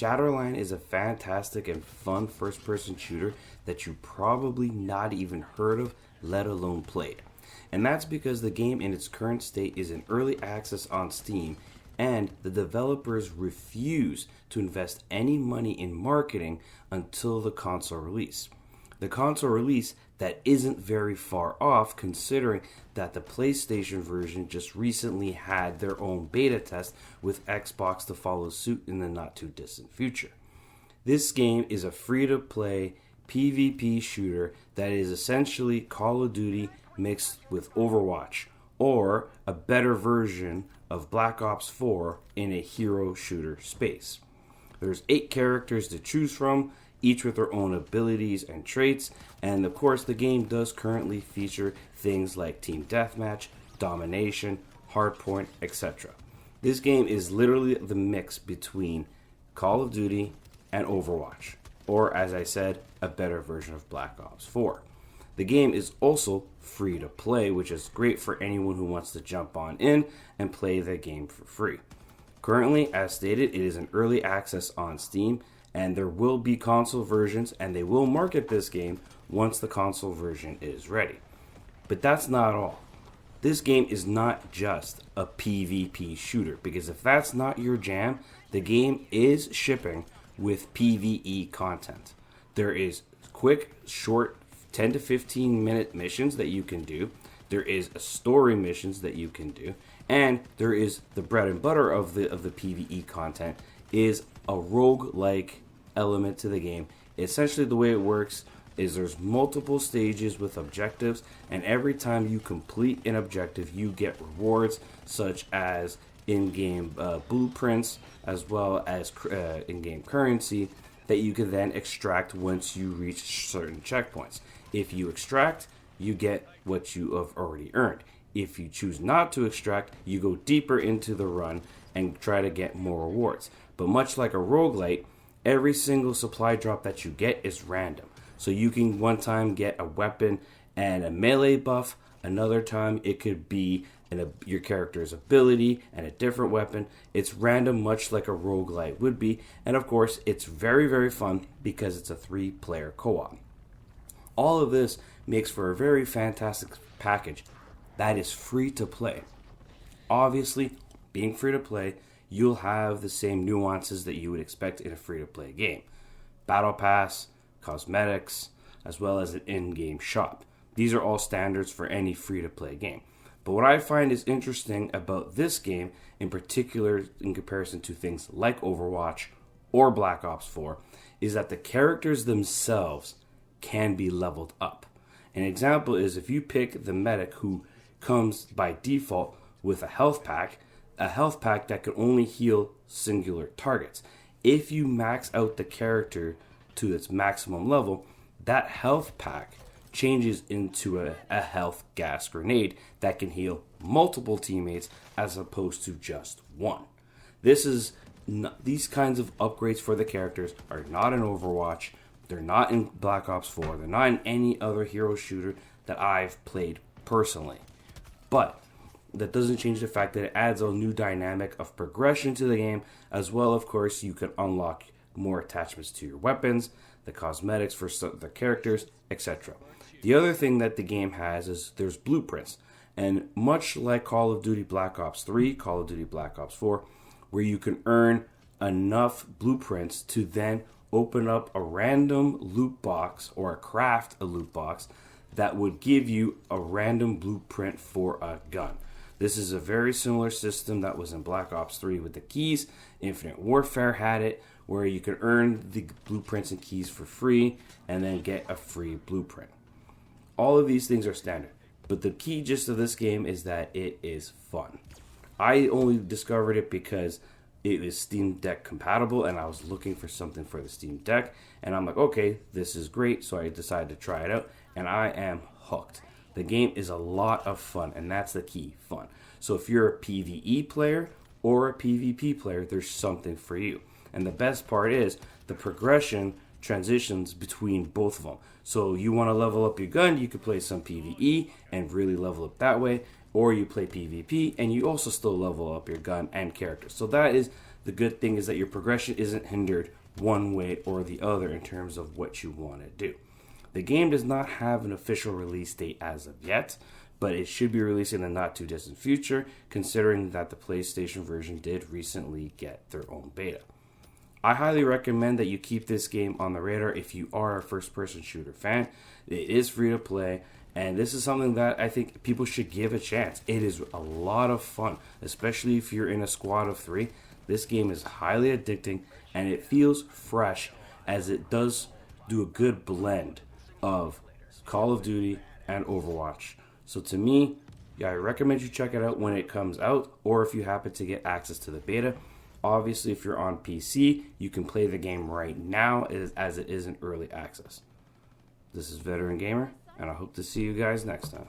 Shatterline is a fantastic and fun first-person shooter that you probably not even heard of, let alone played. And that's because the game in its current state is in early access on Steam, and the developers refuse to invest any money in marketing until the console release. The console release that isn't very far off, considering that the PlayStation version just recently had their own beta test with Xbox to follow suit in the not too distant future. This game is a free-to-play PvP shooter that is essentially Call of Duty mixed with Overwatch, or a better version of Black Ops 4 in a hero shooter space. There's 8 characters to choose from, each with their own abilities and traits, and of course the game does currently feature things like team deathmatch, domination, hardpoint, etc. This game is literally the mix between Call of Duty and Overwatch, or as I said, a better version of Black Ops 4. The game is also free to play, which is great for anyone who wants to jump on in and play the game for free. Currently, as stated, it is in early access on Steam, and there will be console versions, and they will market this game once the console version is ready. But that's not all. This game is not just a PvP shooter, because if that's not your jam, the game is shipping with PvE content. There is quick, short, 10 to 15 minute missions that you can do. There is a story missions that you can do, and there is the bread and butter of the PvE content is a rogue-like element to the game. Essentially, the way it works is there's multiple stages with objectives, and every time you complete an objective, you get rewards such as in-game blueprints, as well as in-game currency that you can then extract once you reach certain checkpoints. If you extract, you get what you have already earned. If you choose not to extract, you go deeper into the run and try to get more rewards. But much like a roguelite, every single supply drop that you get is random. So you can one time get a weapon and a melee buff, another time it could be your character's ability and a different weapon. It's random, much like a roguelite would be. And of course, it's very, very fun because it's a 3-player co-op. All of this makes for a very fantastic package that is free to play. Obviously, being free to play, you'll have the same nuances that you would expect in a free-to-play game. Battle pass, cosmetics, as well as an in-game shop. These are all standards for any free-to-play game. But what I find is interesting about this game, in particular in comparison to things like Overwatch or Black Ops 4, is that the characters themselves can be leveled up. An example is if you pick the medic who comes by default with a health pack that can only heal singular targets. If you max out the character to its maximum level, that health pack changes into a health gas grenade that can heal multiple teammates as opposed to just one. These kinds of upgrades for the characters are not in Overwatch, they're not in Black Ops 4, they're not in any other hero shooter that I've played personally. But that doesn't change the fact that it adds a new dynamic of progression to the game, as well, of course, you can unlock more attachments to your weapons, the cosmetics for the characters, etc. The other thing that the game has is there's blueprints, and much like Call of Duty Black Ops 3, Call of Duty Black Ops 4, where you can earn enough blueprints to then open up a random loot box or craft a loot box that would give you a random blueprint for a gun. This is a very similar system that was in Black Ops 3 with the keys. Infinite Warfare had it, where you could earn the blueprints and keys for free and then get a free blueprint. All of these things are standard, but the key gist of this game is that it is fun. I only discovered it because it is Steam Deck compatible, and I was looking for something for the Steam Deck, and I'm like, okay, this is great, so I decided to try it out, and I am hooked. The game is a lot of fun, and that's the key, fun. So if you're a PvE player or a PvP player, there's something for you. And the best part is the progression transitions between both of them. So you want to level up your gun, you could play some PvE and really level up that way, or you play PvP and you also still level up your gun and character. So that is the good thing is that your progression isn't hindered one way or the other in terms of what you want to do. The game does not have an official release date as of yet, but it should be released in the not too distant future, considering that the PlayStation version did recently get their own beta. I highly recommend that you keep this game on the radar if you are a first-person shooter fan. It is free to play, and this is something that I think people should give a chance. It is a lot of fun, especially if you're in a squad of 3. This game is highly addicting, and it feels fresh as it does do a good blend of Call of Duty and Overwatch. So to me, I recommend you check it out when it comes out, or if you happen to get access to the beta. Obviously, if you're on PC, you can play the game right now as it is in early access. This is Veteran Gamer, and I hope to see you guys next time.